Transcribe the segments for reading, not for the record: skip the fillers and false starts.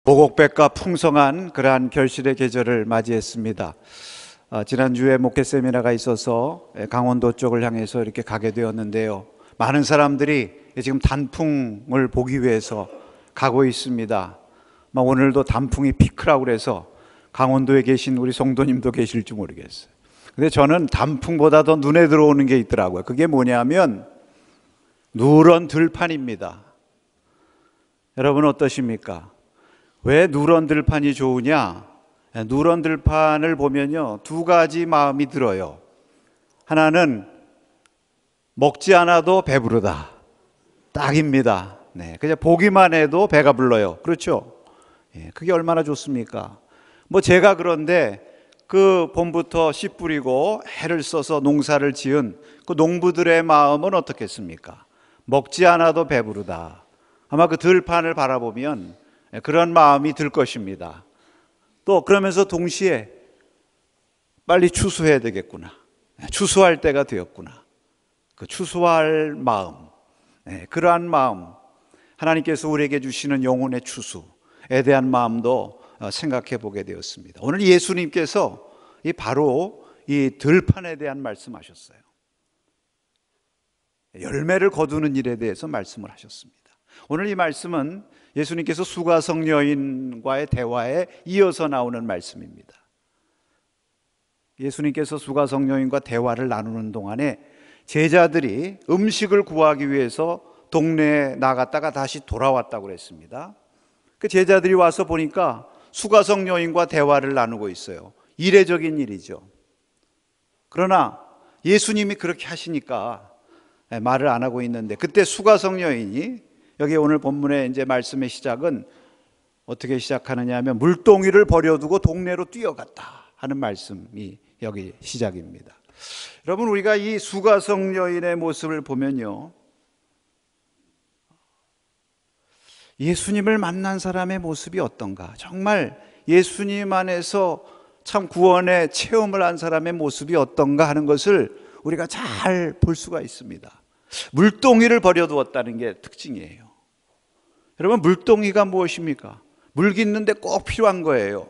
보곡백과 풍성한 그러한 결실의 계절을 맞이했습니다. 지난주에 목회 세미나가 있어서 강원도 쪽을 향해서 이렇게 가게 되었는데요. 많은 사람들이 지금 단풍을 보기 위해서 가고 있습니다. 오늘도 단풍이 피크라고 그래서 강원도에 계신 우리 성도님도 계실지 모르겠어요. 근데 저는 단풍보다 더 눈에 들어오는 게 있더라고요. 그게 뭐냐면 누런 들판입니다. 여러분 어떠십니까? 왜 누런 들판이 좋으냐? 누런 들판을 보면요, 두 가지 마음이 들어요. 하나는 먹지 않아도 배부르다. 딱입니다. 네, 그냥 보기만 해도 배가 불러요. 그렇죠? 그게 얼마나 좋습니까? 제가 그런데 그 봄부터 씨 뿌리고 해를 써서 농사를 지은 그 농부들의 마음은 어떻겠습니까? 먹지 않아도 배부르다. 아마 그 들판을 바라보면 그런 마음이 들 것입니다. 또 그러면서 동시에 빨리 추수해야 되겠구나. 추수할 때가 되었구나. 그 추수할 마음, 그러한 마음, 하나님께서 우리에게 주시는 영혼의 추수에 대한 마음도 생각해 보게 되었습니다. 오늘 예수님께서 바로 이 들판에 대한 말씀하셨어요. 열매를 거두는 일에 대해서 말씀을 하셨습니다. 오늘 이 말씀은 예수님께서 수가성 여인과의 대화에 이어서 나오는 말씀입니다. 예수님께서 수가성 여인과 대화를 나누는 동안에 제자들이 음식을 구하기 위해서 동네에 나갔다가 다시 돌아왔다고 그랬습니다. 그 제자들이 와서 보니까 수가성 여인과 대화를 나누고 있어요. 이례적인 일이죠. 그러나 예수님이 그렇게 하시니까 말을 안 하고 있는데, 그때 수가성 여인이, 여기 오늘 본문의 이제 말씀의 시작은 어떻게 시작하느냐 하면 물동이를 버려두고 동네로 뛰어갔다 하는 말씀이 여기 시작입니다. 여러분, 우리가 이 수가성 여인의 모습을 보면요, 예수님을 만난 사람의 모습이 어떤가, 정말 예수님 안에서 참 구원의 체험을 한 사람의 모습이 어떤가 하는 것을 우리가 잘 볼 수가 있습니다. 물동이를 버려두었다는 게 특징이에요. 여러분, 물동이가 무엇입니까? 물 깃는데 꼭 필요한 거예요.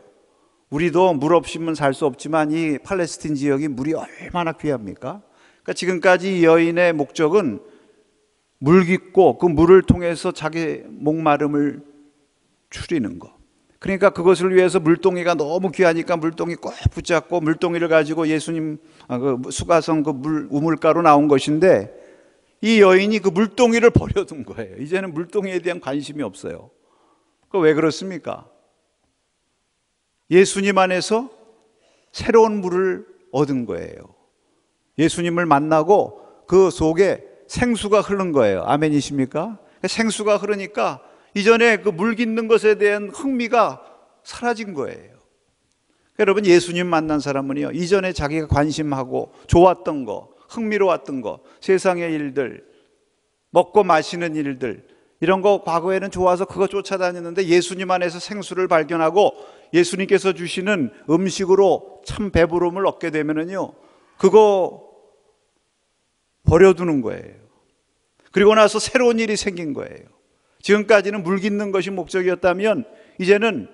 우리도 물 없이는 살 수 없지만 이 팔레스틴 지역이 물이 얼마나 귀합니까? 그러니까 지금까지 이 여인의 목적은 물 깃고 그 물을 통해서 자기 목마름을 추리는 거. 그러니까 그것을 위해서 물동이가 너무 귀하니까 물동이 꼭 붙잡고 물동이를 가지고 예수님 그 수가성 그 우물가로 나온 것인데, 이 여인이 그 물동이를 버려둔 거예요. 이제는 물동이에 대한 관심이 없어요. 그 왜 그렇습니까? 예수님 안에서 새로운 물을 얻은 거예요. 예수님을 만나고 그 속에 생수가 흐른 거예요. 아멘이십니까? 생수가 흐르니까 이전에 그 물 깃는 것에 대한 흥미가 사라진 거예요. 여러분, 예수님 만난 사람은요, 이전에 자기가 관심하고 좋았던 거, 흥미로웠던 거, 세상의 일들, 먹고 마시는 일들, 이런 거 과거에는 좋아서 그거 쫓아다녔는데 예수님 안에서 생수를 발견하고 예수님께서 주시는 음식으로 참 배부름을 얻게 되면은요, 그거 버려두는 거예요. 그리고 나서 새로운 일이 생긴 거예요. 지금까지는 물 깃는 것이 목적이었다면 이제는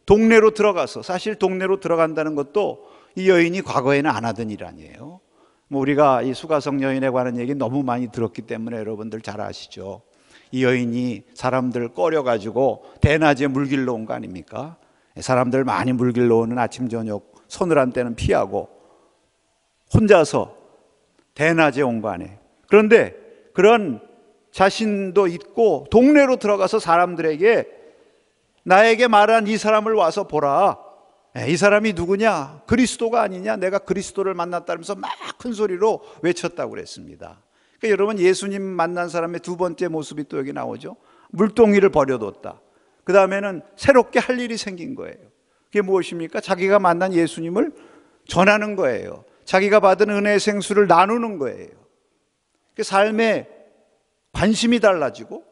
동네로 들어가서, 사실 동네로 들어간다는 것도 이 여인이 과거에는 안 하던 일 아니에요. 우리가 이 수가성 여인에 관한 얘기 너무 많이 들었기 때문에 여러분들 잘 아시죠. 이 여인이 사람들 꺼려가지고 대낮에 물 길러 온 거 아닙니까? 사람들 많이 물 길러 오는 아침 저녁 서늘한 때는 피하고 혼자서 대낮에 온 거 아니에요. 그런데 그런 자신도 있고 동네로 들어가서 사람들에게 나에게 말한 이 사람을 와서 보라. 이 사람이 누구냐? 그리스도가 아니냐? 내가 그리스도를 만났다면서 막 큰 소리로 외쳤다고 그랬습니다. 그러니까 여러분, 예수님 만난 사람의 두 번째 모습이 또 여기 나오죠. 물동이를 버려뒀다. 그 다음에는 새롭게 할 일이 생긴 거예요. 그게 무엇입니까? 자기가 만난 예수님을 전하는 거예요. 자기가 받은 은혜의 생수를 나누는 거예요. 그 삶의 관심이 달라지고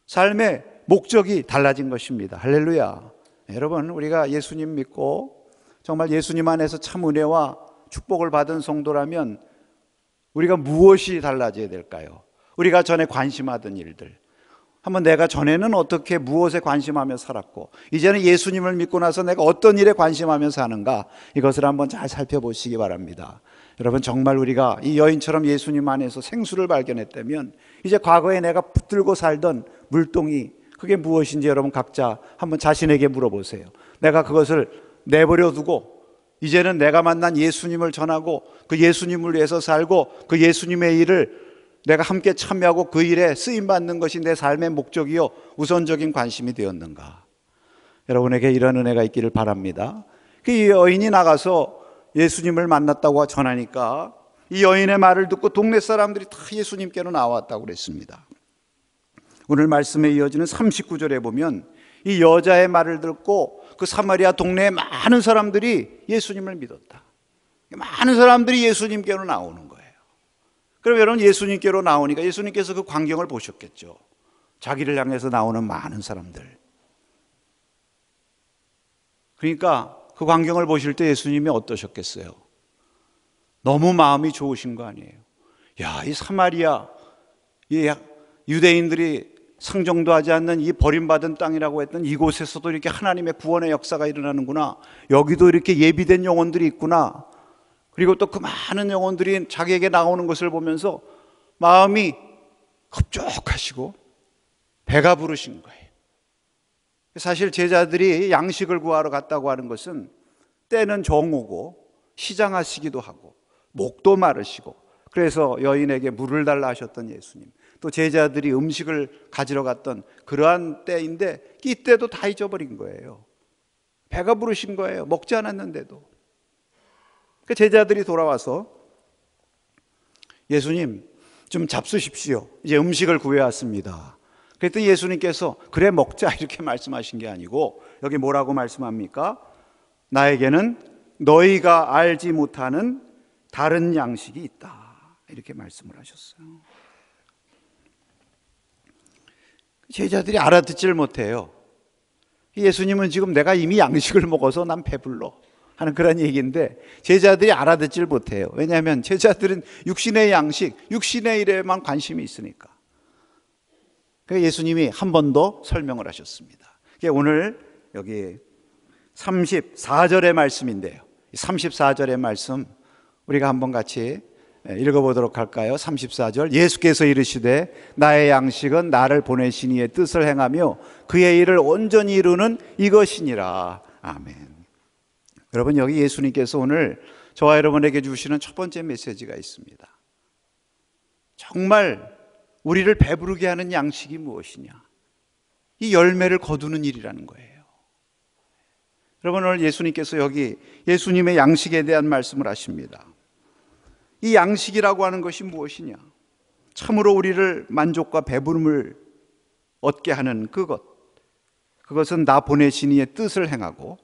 삶의 목적이 달라진 것입니다. 할렐루야. 여러분, 우리가 예수님 믿고 정말 예수님 안에서 참 은혜와 축복을 받은 성도라면 우리가 무엇이 달라져야 될까요? 우리가 전에 관심하던 일들, 한번 내가 전에는 어떻게 무엇에 관심하며 살았고 이제는 예수님을 믿고 나서 내가 어떤 일에 관심하며 사는가, 이것을 한번 잘 살펴보시기 바랍니다. 여러분, 정말 우리가 이 여인처럼 예수님 안에서 생수를 발견했다면 이제 과거에 내가 붙들고 살던 물동이 그게 무엇인지 여러분 각자 한번 자신에게 물어보세요. 내가 그것을 내버려 두고 이제는 내가 만난 예수님을 전하고 그 예수님을 위해서 살고 그 예수님의 일을 내가 함께 참여하고 그 일에 쓰임받는 것이 내 삶의 목적이요 우선적인 관심이 되었는가. 여러분에게 이런 은혜가 있기를 바랍니다. 그 여인이 나가서 예수님을 만났다고 전하니까 이 여인의 말을 듣고 동네 사람들이 다 예수님께로 나왔다고 그랬습니다. 오늘 말씀에 이어지는 39절에 보면 이 여자의 말을 듣고 그 사마리아 동네의 많은 사람들이 예수님을 믿었다. 많은 사람들이 예수님께로 나오는 거예요. 그럼 여러분, 예수님께로 나오니까 예수님께서 그 광경을 보셨겠죠. 자기를 향해서 나오는 많은 사람들. 그러니까 그 광경을 보실 때 예수님이 어떠셨겠어요? 너무 마음이 좋으신 거 아니에요? 야, 이 사마리아, 이 유대인들이 상종도 하지 않는 이 버림받은 땅이라고 했던 이곳에서도 이렇게 하나님의 구원의 역사가 일어나는구나. 여기도 이렇게 예비된 영혼들이 있구나. 그리고 또 그 많은 영혼들이 자기에게 나오는 것을 보면서 마음이 흡족하시고 배가 부르신 거예요. 사실 제자들이 양식을 구하러 갔다고 하는 것은 때는 정오고 시장하시기도 하고 목도 마르시고, 그래서 여인에게 물을 달라 하셨던 예수님, 또 제자들이 음식을 가지러 갔던 그러한 때인데 이때도 다 잊어버린 거예요. 배가 부르신 거예요. 먹지 않았는데도. 그 제자들이 돌아와서 예수님 좀 잡수십시오. 이제 음식을 구해왔습니다. 그랬더니 예수님께서 그래 먹자 이렇게 말씀하신 게 아니고 여기 뭐라고 말씀합니까? 나에게는 너희가 알지 못하는 다른 양식이 있다 이렇게 말씀을 하셨어요. 제자들이 알아듣지를 못해요. 예수님은 지금 내가 이미 양식을 먹어서 난 배불러 하는 그런 얘기인데 제자들이 알아듣지를 못해요. 왜냐하면 제자들은 육신의 양식, 육신의 일에만 관심이 있으니까. 그래서 예수님이 한 번 더 설명을 하셨습니다. 오늘 여기 34절의 말씀인데요. 34절의 말씀 우리가 한번 같이 읽어보도록 할까요? 34절, 예수께서 이르시되 나의 양식은 나를 보내신 이의 뜻을 행하며 그의 일을 온전히 이루는 이것이니라. 아멘. 여러분, 여기 예수님께서 오늘 저와 여러분에게 주시는 첫 번째 메시지가 있습니다. 정말 우리를 배부르게 하는 양식이 무엇이냐? 이 열매를 거두는 일이라는 거예요. 여러분, 오늘 예수님께서 여기 예수님의 양식에 대한 말씀을 하십니다. 이 양식이라고 하는 것이 무엇이냐? 참으로 우리를 만족과 배부름을 얻게 하는 그것은 나 보내신 이의 뜻을 행하고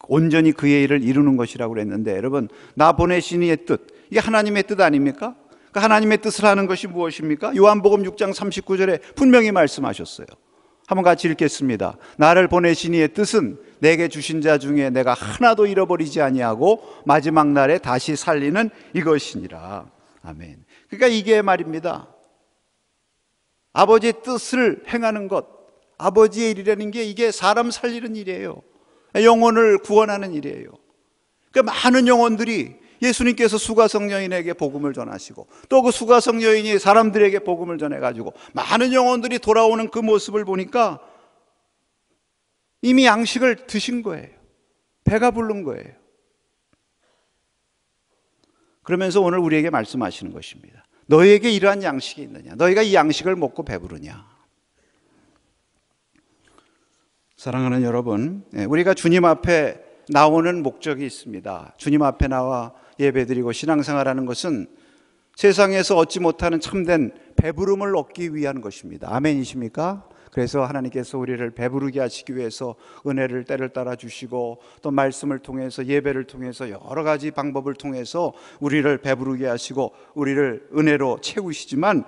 온전히 그의 일을 이루는 것이라고 그랬는데, 여러분, 나 보내신 이의 뜻, 이게 하나님의 뜻 아닙니까? 그 하나님의 뜻을 하는 것이 무엇입니까? 요한복음 6장 39절에 분명히 말씀하셨어요. 한번 같이 읽겠습니다. 나를 보내신 이의 뜻은 내게 주신 자 중에 내가 하나도 잃어버리지 아니하고 마지막 날에 다시 살리는 이것이니라. 아멘. 그러니까 이게 말입니다. 아버지의 뜻을 행하는 것, 아버지의 일이라는 게 이게 사람 살리는 일이에요. 영혼을 구원하는 일이에요. 그러니까 많은 영혼들이 예수님께서 수가성 여인에게 복음을 전하시고 또 그 수가성 여인이 사람들에게 복음을 전해가지고 많은 영혼들이 돌아오는 그 모습을 보니까 이미 양식을 드신 거예요. 배가 부른 거예요. 그러면서 오늘 우리에게 말씀하시는 것입니다. 너희에게 이러한 양식이 있느냐? 너희가 이 양식을 먹고 배부르냐? 사랑하는 여러분, 우리가 주님 앞에 나오는 목적이 있습니다. 주님 앞에 나와 예배드리고 신앙생활하는 것은 세상에서 얻지 못하는 참된 배부름을 얻기 위한 것입니다. 아멘이십니까? 그래서 하나님께서 우리를 배부르게 하시기 위해서 은혜를 때를 따라 주시고 또 말씀을 통해서 예배를 통해서 여러 가지 방법을 통해서 우리를 배부르게 하시고 우리를 은혜로 채우시지만,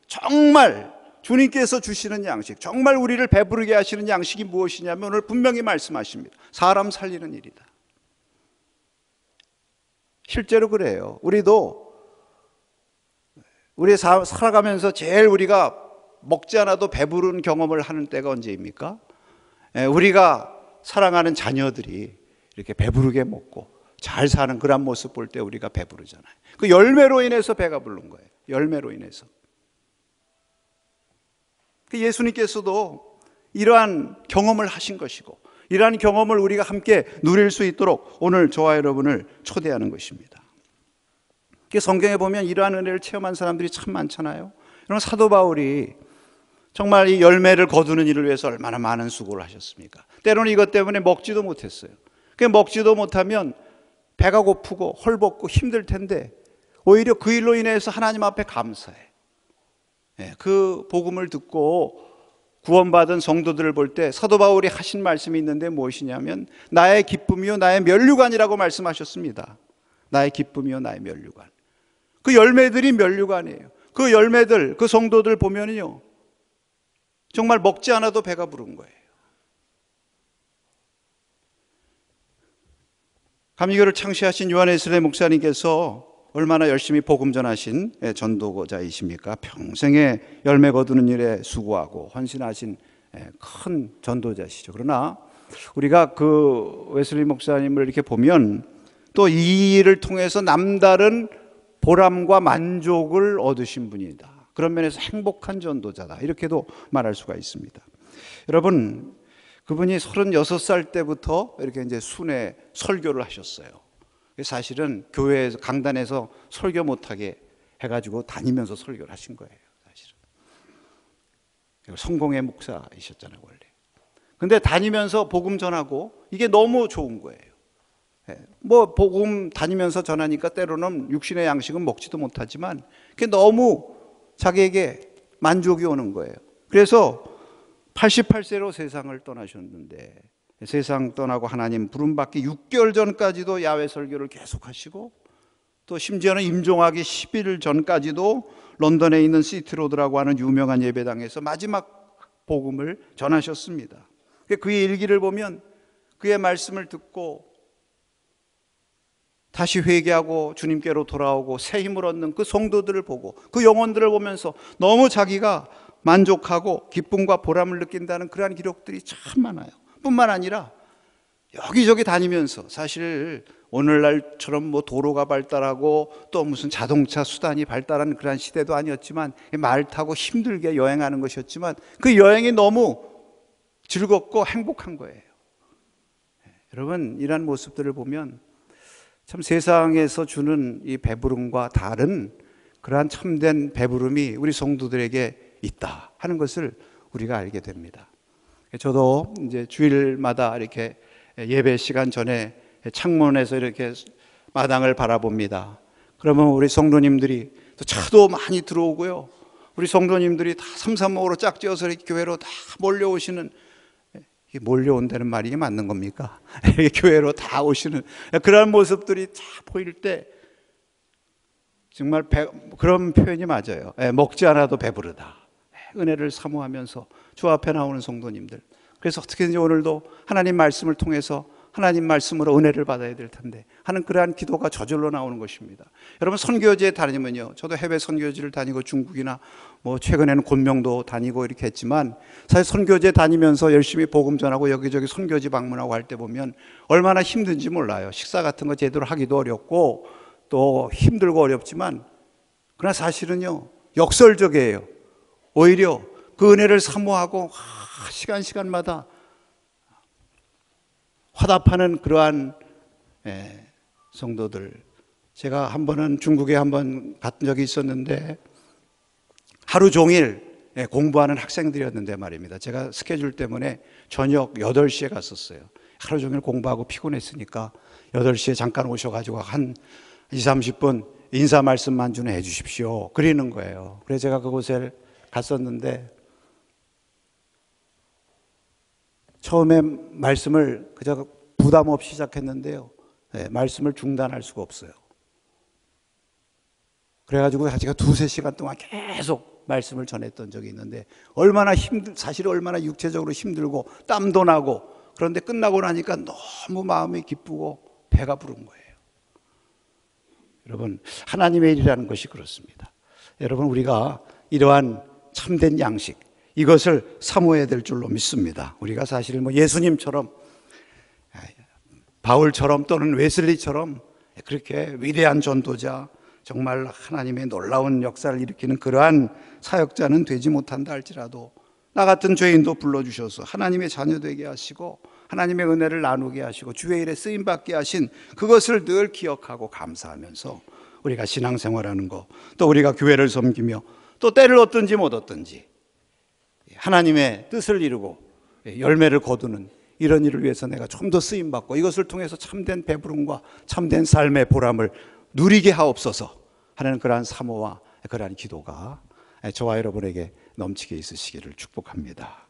정말 주님께서 주시는 양식, 정말 우리를 배부르게 하시는 양식이 무엇이냐면 오늘 분명히 말씀하십니다. 사람 살리는 일이다. 실제로 그래요. 우리 살아가면서 제일 우리가 먹지 않아도 배부른 경험을 하는 때가 언제입니까? 우리가 사랑하는 자녀들이 이렇게 배부르게 먹고 잘 사는 그런 모습 볼 때 우리가 배부르잖아요. 그 열매로 인해서 배가 부른 거예요. 열매로 인해서. 예수님께서도 이러한 경험을 하신 것이고, 이러한 경험을 우리가 함께 누릴 수 있도록 오늘 저와 여러분을 초대하는 것입니다. 성경에 보면 이러한 은혜를 체험한 사람들이 참 많잖아요. 여러분, 사도 바울이 정말 이 열매를 거두는 일을 위해서 얼마나 많은 수고를 하셨습니까? 때로는 이것 때문에 먹지도 못했어요. 먹지도 못하면 배가 고프고 헐벗고 힘들 텐데 오히려 그 일로 인해서 하나님 앞에 감사해. 그 복음을 듣고 구원받은 성도들을 볼 때 사도 바울이 하신 말씀이 있는데 무엇이냐면 나의 기쁨이요 나의 면류관이라고 말씀하셨습니다. 나의 기쁨이요 나의 면류관. 그 열매들이 면류관이에요. 그 열매들, 그 성도들 보면요 정말 먹지 않아도 배가 부른 거예요. 감리교를 창시하신 요한웨슬리 목사님께서 얼마나 열심히 복음 전하신 전도자이십니까? 평생에 열매 거두는 일에 수고하고 헌신하신 큰 전도자시죠. 그러나 우리가 그 웨슬리 목사님을 이렇게 보면 또 이 일을 통해서 남다른 보람과 만족을 얻으신 분이다. 그런 면에서 행복한 전도자다. 이렇게도 말할 수가 있습니다. 여러분, 그분이 36살 때부터 이렇게 이제 순회 설교를 하셨어요. 사실은 교회에서 강단에서 설교 못하게 해가지고 다니면서 설교를 하신 거예요. 사실은 성공의 목사이셨잖아요 원래. 근데 다니면서 복음 전하고 이게 너무 좋은 거예요. 뭐 복음 다니면서 전하니까 때로는 육신의 양식은 먹지도 못하지만 그게 너무 자기에게 만족이 오는 거예요. 그래서 88세로 세상을 떠나셨는데 세상 떠나고 하나님 부름받기 6개월 전까지도 야외 설교를 계속하시고 또 심지어는 임종하기 10일 전까지도 런던에 있는 시티로드라고 하는 유명한 예배당에서 마지막 복음을 전하셨습니다. 그의 일기를 보면 그의 말씀을 듣고 다시 회개하고 주님께로 돌아오고 새 힘을 얻는 그 성도들을 보고 그 영혼들을 보면서 너무 자기가 만족하고 기쁨과 보람을 느낀다는 그러한 기록들이 참 많아요. 뿐만 아니라 여기저기 다니면서 사실 오늘날처럼 뭐 도로가 발달하고 또 무슨 자동차 수단이 발달한 그런 시대도 아니었지만 말 타고 힘들게 여행하는 것이었지만 그 여행이 너무 즐겁고 행복한 거예요. 여러분, 이런 모습들을 보면 참 세상에서 주는 이 배부름과 다른 그러한 참된 배부름이 우리 성도들에게 있다 하는 것을 우리가 알게 됩니다. 저도 이제 주일마다 이렇게 예배 시간 전에 창문에서 이렇게 마당을 바라봅니다. 그러면 우리 성도님들이 또 차도 많이 들어오고요. 우리 성도님들이 다 삼삼오오로 짝지어서 이렇게 교회로 다 몰려오시는, 몰려온다는 말이 이게 맞는 겁니까? 교회로 다 오시는 그런 모습들이 다 보일 때 정말 그런 표현이 맞아요. 먹지 않아도 배부르다. 은혜를 사모하면서 주 앞에 나오는 성도님들. 그래서 어떻게든지 오늘도 하나님 말씀을 통해서 하나님 말씀으로 은혜를 받아야 될 텐데 하는 그러한 기도가 저절로 나오는 것입니다. 여러분, 선교지에 다니면요, 저도 해외 선교지를 다니고 중국이나 뭐 최근에는 곤명도 다니고 이렇게 했지만 사실 선교지에 다니면서 열심히 복음 전하고 여기저기 선교지 방문하고 할 때 보면 얼마나 힘든지 몰라요. 식사 같은 거 제대로 하기도 어렵고 또 힘들고 어렵지만 그러나 사실은요 역설적이에요. 오히려 그 은혜를 사모하고 시간마다 화답하는 그러한 성도들. 제가 한 번은 중국에 한번 갔던 적이 있었는데 하루 종일 공부하는 학생들이었는데 말입니다. 제가 스케줄 때문에 저녁 8시에 갔었어요. 하루 종일 공부하고 피곤했으니까 8시에 잠깐 오셔가지고 한 20-30분 인사 말씀만 좀 해주십시오 그러는 거예요. 그래서 제가 그곳에 갔었는데 처음에 말씀을 그저 부담 없이 시작했는데요, 말씀을 중단할 수가 없어요. 그래가지고 제가 2-3시간 동안 계속 말씀을 전했던 적이 있는데 사실 얼마나 육체적으로 힘들고 땀도 나고 그런데 끝나고 나니까 너무 마음이 기쁘고 배가 부른 거예요. 여러분, 하나님의 일이라는 것이 그렇습니다. 여러분, 우리가 이러한 참된 양식, 이것을 사모해야 될 줄로 믿습니다. 우리가 사실 예수님처럼, 바울처럼 또는 웨슬리처럼 그렇게 위대한 전도자, 정말 하나님의 놀라운 역사를 일으키는 그러한 사역자는 되지 못한다 할지라도 나 같은 죄인도 불러주셔서 하나님의 자녀 되게 하시고 하나님의 은혜를 나누게 하시고 주의 일에 쓰임받게 하신 그것을 늘 기억하고 감사하면서 우리가 신앙생활하는 거, 또 우리가 교회를 섬기며 또 때를 얻든지 못 얻든지 하나님의 뜻을 이루고 열매를 거두는 이런 일을 위해서 내가 좀 더 쓰임받고 이것을 통해서 참된 배부름과 참된 삶의 보람을 누리게 하옵소서 하는 그러한 사모와 그러한 기도가 저와 여러분에게 넘치게 있으시기를 축복합니다.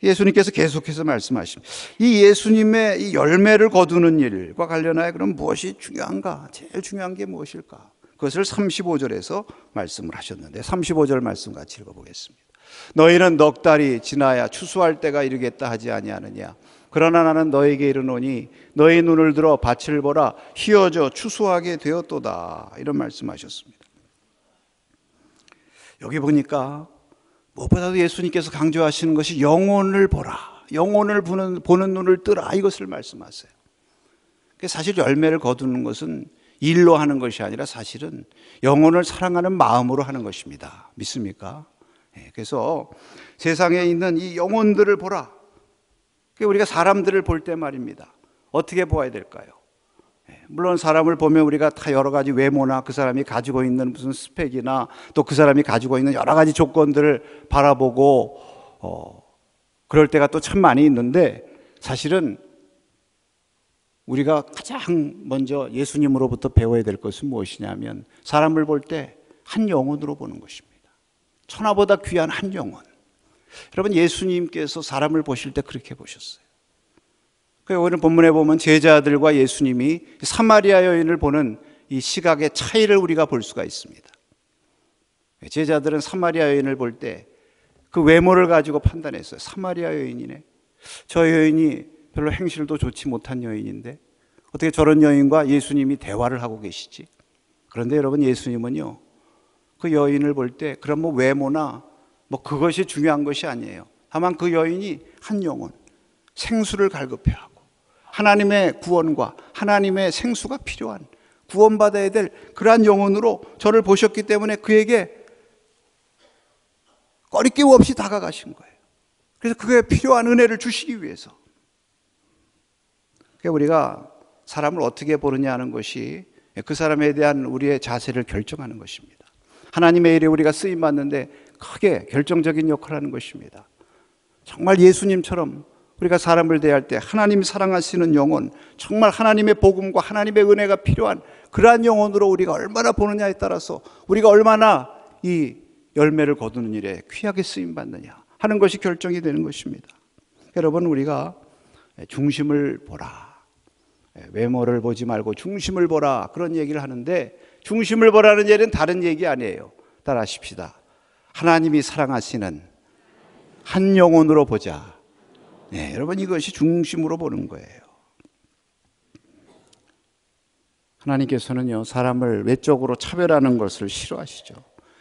예수님께서 계속해서 말씀하십니다. 이 예수님의 이 열매를 거두는 일과 관련하여 그럼 무엇이 중요한가? 제일 중요한 게 무엇일까? 그것을 35절에서 말씀을 하셨는데 35절 말씀 같이 읽어보겠습니다. 너희는 넉 달이 지나야 추수할 때가 이르겠다 하지 아니하느냐? 그러나 나는 너에게 이르노니 너희 눈을 들어 밭을 보라 휘어져 추수하게 되었도다. 이런 말씀하셨습니다. 여기 보니까 무엇보다도 예수님께서 강조하시는 것이 영혼을 보라, 영혼을 보는 눈을 뜨라, 이것을 말씀하세요. 사실 열매를 거두는 것은 일로 하는 것이 아니라 사실은 영혼을 사랑하는 마음으로 하는 것입니다. 믿습니까? 그래서 세상에 있는 이 영혼들을 보라. 우리가 사람들을 볼 때 말입니다. 어떻게 보아야 될까요? 물론 사람을 보면 우리가 다 여러 가지 외모나 그 사람이 가지고 있는 무슨 스펙이나 또 그 사람이 가지고 있는 여러 가지 조건들을 바라보고 그럴 때가 또 참 많이 있는데, 사실은 우리가 가장 먼저 예수님으로부터 배워야 될 것은 무엇이냐면 사람을 볼 때 한 영혼으로 보는 것입니다. 천하보다 귀한 한 영혼. 여러분, 예수님께서 사람을 보실 때 그렇게 보셨어요. 오늘 본문에 보면 제자들과 예수님이 사마리아 여인을 보는 이 시각의 차이를 우리가 볼 수가 있습니다. 제자들은 사마리아 여인을 볼 때 그 외모를 가지고 판단했어요. 사마리아 여인이네. 저 여인이 별로 행실도 좋지 못한 여인인데 어떻게 저런 여인과 예수님이 대화를 하고 계시지? 그런데 여러분, 예수님은요, 그 여인을 볼 때 그런 외모나 그것이 중요한 것이 아니에요. 다만 그 여인이 한 영혼, 생수를 갈급해 하고 하나님의 구원과 하나님의 생수가 필요한, 구원받아야 될 그러한 영혼으로 저를 보셨기 때문에 그에게 꺼리낌 없이 다가가신 거예요. 그래서 그에 필요한 은혜를 주시기 위해서. 우리가 사람을 어떻게 보느냐 하는 것이 그 사람에 대한 우리의 자세를 결정하는 것입니다. 하나님의 일에 우리가 쓰임받는데 크게 결정적인 역할을 하는 것입니다. 정말 예수님처럼 우리가 사람을 대할 때 하나님이 사랑하시는 영혼, 정말 하나님의 복음과 하나님의 은혜가 필요한 그러한 영혼으로 우리가 얼마나 보느냐에 따라서 우리가 얼마나 이 열매를 거두는 일에 귀하게 쓰임받느냐 하는 것이 결정이 되는 것입니다. 여러분, 우리가 중심을 보라, 외모를 보지 말고 중심을 보라, 그런 얘기를 하는데 중심을 보라는 얘기는 다른 얘기 아니에요. 따라하십시다. 하나님이 사랑하시는 한 영혼으로 보자. 여러분, 이것이 중심으로 보는 거예요. 하나님께서는요, 사람을 외적으로 차별하는 것을 싫어하시죠.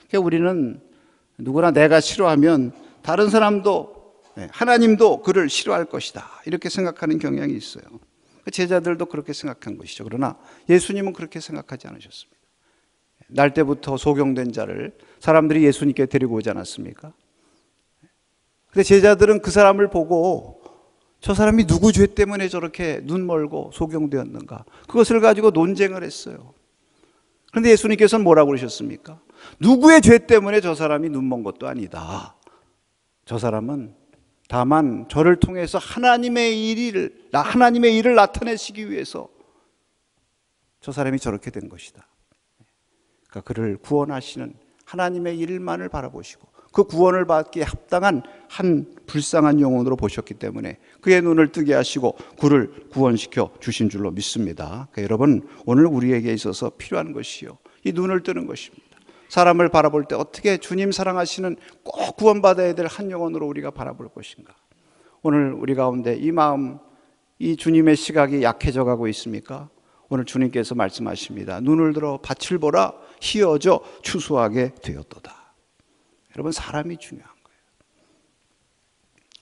그러니까 우리는 누구나 내가 싫어하면 다른 사람도, 하나님도 그를 싫어할 것이다, 이렇게 생각하는 경향이 있어요. 제자들도 그렇게 생각한 것이죠. 그러나 예수님은 그렇게 생각하지 않으셨습니다. 날 때부터 소경된 자를 사람들이 예수님께 데리고 오지 않았습니까? 근데 제자들은 그 사람을 보고 저 사람이 누구 죄 때문에 저렇게 눈 멀고 소경되었는가, 그것을 가지고 논쟁을 했어요. 그런데 예수님께서는 뭐라고 그러셨습니까? 누구의 죄 때문에 저 사람이 눈 먼 것도 아니다. 저 사람은 다만 저를 통해서 하나님의 일을 나타내시기 위해서 저 사람이 저렇게 된 것이다. 그러니까 그를 구원하시는 하나님의 일만을 바라보시고 그 구원을 받기에 합당한 한 불쌍한 영혼으로 보셨기 때문에 그의 눈을 뜨게 하시고 그를 구원시켜 주신 줄로 믿습니다. 그러니까 여러분, 오늘 우리에게 있어서 필요한 것이요, 이 눈을 뜨는 것입니다. 사람을 바라볼 때 어떻게 주님 사랑하시는 꼭 구원받아야 될 한 영혼으로 우리가 바라볼 것인가. 오늘 우리 가운데 이 마음, 이 주님의 시각이 약해져 가고 있습니까? 오늘 주님께서 말씀하십니다. 눈을 들어 밭을 보라 휘어져 추수하게 되었도다. 여러분, 사람이 중요한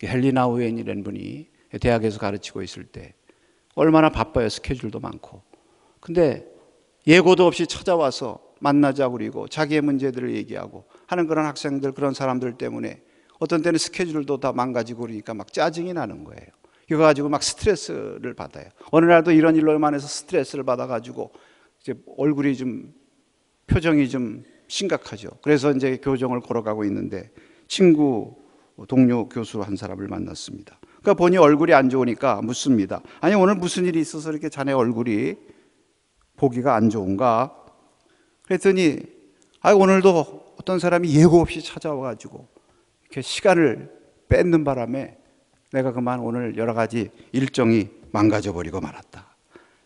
거예요. 헬리나 우엔이라는 분이 대학에서 가르치고 있을 때 얼마나 바빠요. 스케줄도 많고. 근데 예고도 없이 찾아와서 만나자고 그리고 자기의 문제들을 얘기하고 하는 그런 학생들, 그런 사람들 때문에 어떤 때는 스케줄도 다 망가지고 그러니까 막 짜증이 나는 거예요. 이거 가지고 막 스트레스를 받아요. 어느 날도 이런 일로 인해서 스트레스를 받아가지고 이제 얼굴이 좀 표정이 좀 심각하죠. 그래서 이제 교정을 걸어가고 있는데 친구, 동료 교수 한 사람을 만났습니다. 그러니까 보니 얼굴이 안 좋으니까 묻습니다. 아니, 오늘 무슨 일이 있어서 이렇게 자네 얼굴이 보기가 안 좋은가? 그랬더니 오늘도 어떤 사람이 예고 없이 찾아와가지고 이렇게 시간을 뺏는 바람에 내가 그만 오늘 여러 가지 일정이 망가져버리고 말았다.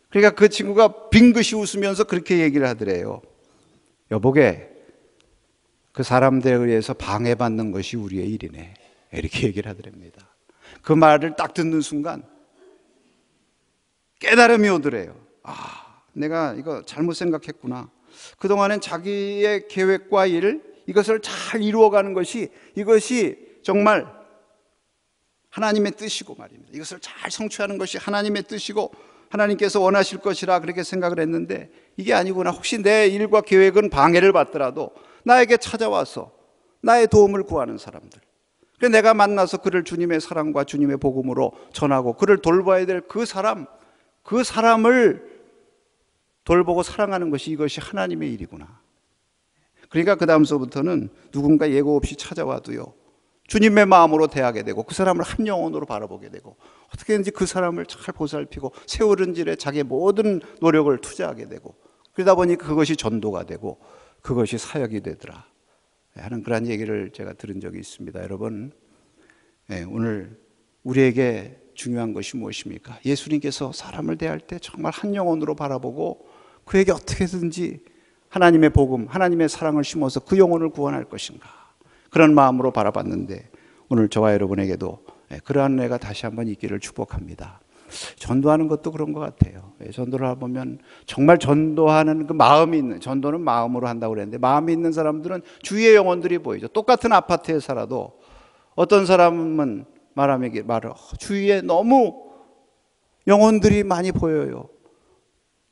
그러니까 그 친구가 빙긋이 웃으면서 그렇게 얘기를 하더래요. 여보게, 그 사람들에 의해서 방해받는 것이 우리의 일이네. 이렇게 얘기를 하더랍니다. 그 말을 딱 듣는 순간 깨달음이 오더래요. 내가 이거 잘못 생각했구나. 그동안엔 자기의 계획과 일, 이것을 잘 이루어가는 것이, 이것이 정말 하나님의 뜻이고 말입니다. 이것을 잘 성취하는 것이 하나님의 뜻이고 하나님께서 원하실 것이라 그렇게 생각을 했는데 이게 아니구나. 혹시 내 일과 계획은 방해를 받더라도 나에게 찾아와서 나의 도움을 구하는 사람들, 그래서 내가 만나서 그를 주님의 사랑과 주님의 복음으로 전하고 그를 돌봐야 될 그 사람을 돌보고 사랑하는 것이, 이것이 하나님의 일이구나. 그러니까 그 다음서부터는 누군가 예고 없이 찾아와도요, 주님의 마음으로 대하게 되고 그 사람을 한 영혼으로 바라보게 되고 어떻게든지 그 사람을 잘 보살피고 세우는 일에 자기의 모든 노력을 투자하게 되고, 그러다 보니 그것이 전도가 되고 그것이 사역이 되더라 하는 그런 얘기를 제가 들은 적이 있습니다. 여러분, 오늘 우리에게 중요한 것이 무엇입니까? 예수님께서 사람을 대할 때 정말 한 영혼으로 바라보고 그에게 어떻게든지 하나님의 복음, 하나님의 사랑을 심어서 그 영혼을 구원할 것인가, 그런 마음으로 바라봤는데 오늘 저와 여러분에게도 그러한 은혜가 다시 한번 있기를 축복합니다. 전도하는 것도 그런 것 같아요. 전도를 해보면 정말 전도하는 그 마음이 있는, 전도는 마음으로 한다고 그랬는데 마음이 있는 사람들은 주위의 영혼들이 보이죠. 똑같은 아파트에 살아도 어떤 사람은 말을 주위에 너무 영혼들이 많이 보여요.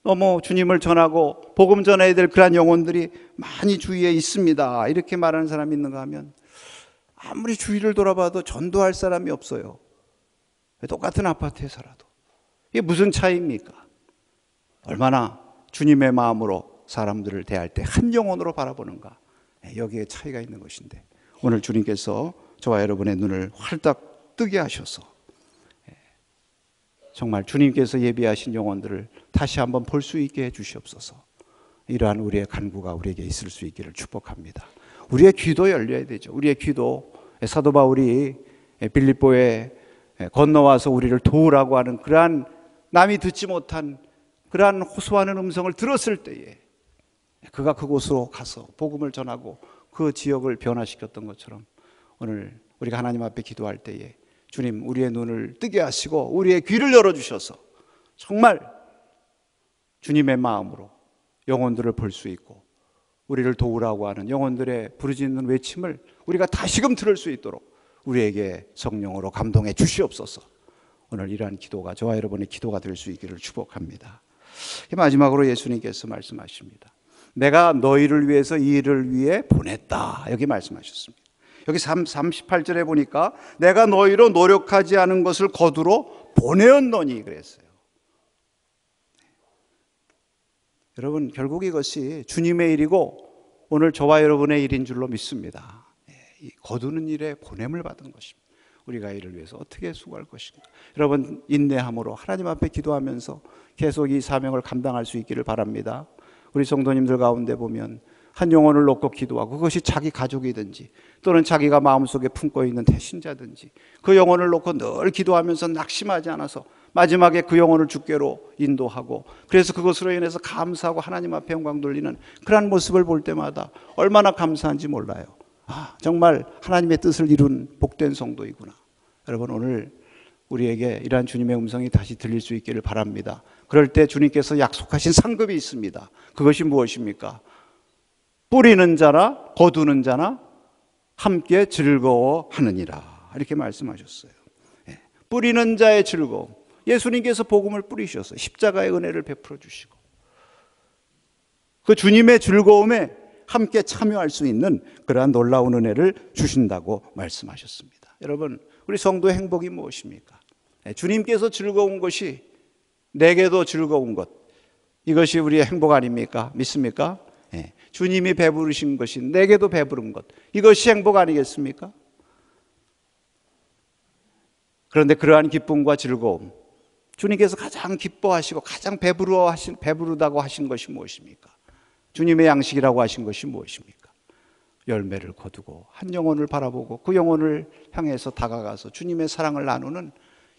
너무 주님을 전하고 복음 전해야 될 그러한 영혼들이 많이 주위에 있습니다. 이렇게 말하는 사람이 있는가 하면 아무리 주위를 돌아봐도 전도할 사람이 없어요. 똑같은 아파트에 살아도. 이게 무슨 차이입니까? 얼마나 주님의 마음으로 사람들을 대할 때 한 영혼으로 바라보는가, 여기에 차이가 있는 것인데 오늘 주님께서 저와 여러분의 눈을 활짝 뜨게 하셔서 정말 주님께서 예비하신 영혼들을 다시 한번 볼 수 있게 해 주시옵소서. 이러한 우리의 간구가 우리에게 있을 수 있기를 축복합니다. 우리의 귀도 열려야 되죠. 우리의 귀도, 사도 바울이 빌립보에 건너와서 우리를 도우라고 하는 그러한 남이 듣지 못한 그러한 호소하는 음성을 들었을 때에 그가 그곳으로 가서 복음을 전하고 그 지역을 변화시켰던 것처럼 오늘 우리가 하나님 앞에 기도할 때에 주님, 우리의 눈을 뜨게 하시고 우리의 귀를 열어주셔서 정말 주님의 마음으로 영혼들을 볼 수 있고 우리를 도우라고 하는 영혼들의 부르짖는 외침을 우리가 다시금 들을 수 있도록 우리에게 성령으로 감동해 주시옵소서. 오늘 이러한 기도가 저와 여러분의 기도가 될 수 있기를 축복합니다. 마지막으로 예수님께서 말씀하십니다. 내가 너희를 위해서 이 일을 위해 보냈다, 여기 말씀하셨습니다. 여기 38절에 보니까 내가 너희로 노력하지 않은 것을 거두러 보내었노니 그랬어요. 여러분, 결국 이것이 주님의 일이고 오늘 저와 여러분의 일인 줄로 믿습니다. 거두는 일에 보냄을 받은 것입니다. 우리가 이를 위해서 어떻게 수고할 것인가. 여러분, 인내함으로 하나님 앞에 기도하면서 계속 이 사명을 감당할 수 있기를 바랍니다. 우리 성도님들 가운데 보면 한 영혼을 놓고 기도하고 그것이 자기 가족이든지 또는 자기가 마음속에 품고 있는 태신자든지 그 영혼을 놓고 늘 기도하면서 낙심하지 않아서 마지막에 그 영혼을 주께로 인도하고 그래서 그것으로 인해서 감사하고 하나님 앞에 영광 돌리는 그러한 모습을 볼 때마다 얼마나 감사한지 몰라요. 정말 하나님의 뜻을 이룬 복된 성도이구나. 여러분, 오늘 우리에게 이러한 주님의 음성이 다시 들릴 수 있기를 바랍니다. 그럴 때 주님께서 약속하신 상급이 있습니다. 그것이 무엇입니까? 뿌리는 자나 거두는 자나 함께 즐거워하느니라 이렇게 말씀하셨어요. 예. 뿌리는 자의 즐거움. 예수님께서 복음을 뿌리셨어요. 십자가의 은혜를 베풀어 주시고 그 주님의 즐거움에 함께 참여할 수 있는 그러한 놀라운 은혜를 주신다고 말씀하셨습니다. 여러분, 우리 성도의 행복이 무엇입니까? 주님께서 즐거운 것이 내게도 즐거운 것, 이것이 우리의 행복 아닙니까? 믿습니까? 주님이 배부르신 것이 내게도 배부른 것, 이것이 행복 아니겠습니까? 그런데 그러한 기쁨과 즐거움, 주님께서 가장 기뻐하시고 가장 배부르다고 하신 것이 무엇입니까? 주님의 양식이라고 하신 것이 무엇입니까? 열매를 거두고 한 영혼을 바라보고 그 영혼을 향해서 다가가서 주님의 사랑을 나누는,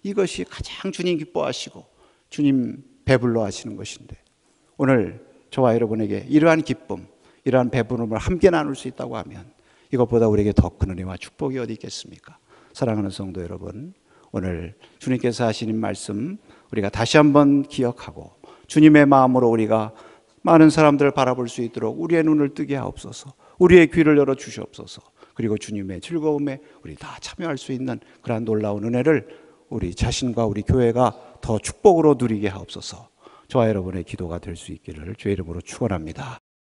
이것이 가장 주님 기뻐하시고 주님 배불러 하시는 것인데, 오늘 저와 여러분에게 이러한 기쁨, 이러한 배부름을 함께 나눌 수 있다고 하면 이것보다 우리에게 더 큰 은혜와 축복이 어디 있겠습니까? 사랑하는 성도 여러분, 오늘 주님께서 하시는 말씀 우리가 다시 한번 기억하고 주님의 마음으로 우리가 많은 사람들을 바라볼 수 있도록 우리의 눈을 뜨게 하옵소서, 우리의 귀를 열어 주시옵소서. 그리고 주님의 즐거움에 우리 다 참여할 수 있는 그러한 놀라운 은혜를 우리 자신과 우리 교회가 더 축복으로 누리게 하옵소서. 저와 여러분의 기도가 될 수 있기를 주의 이름으로 축원합니다.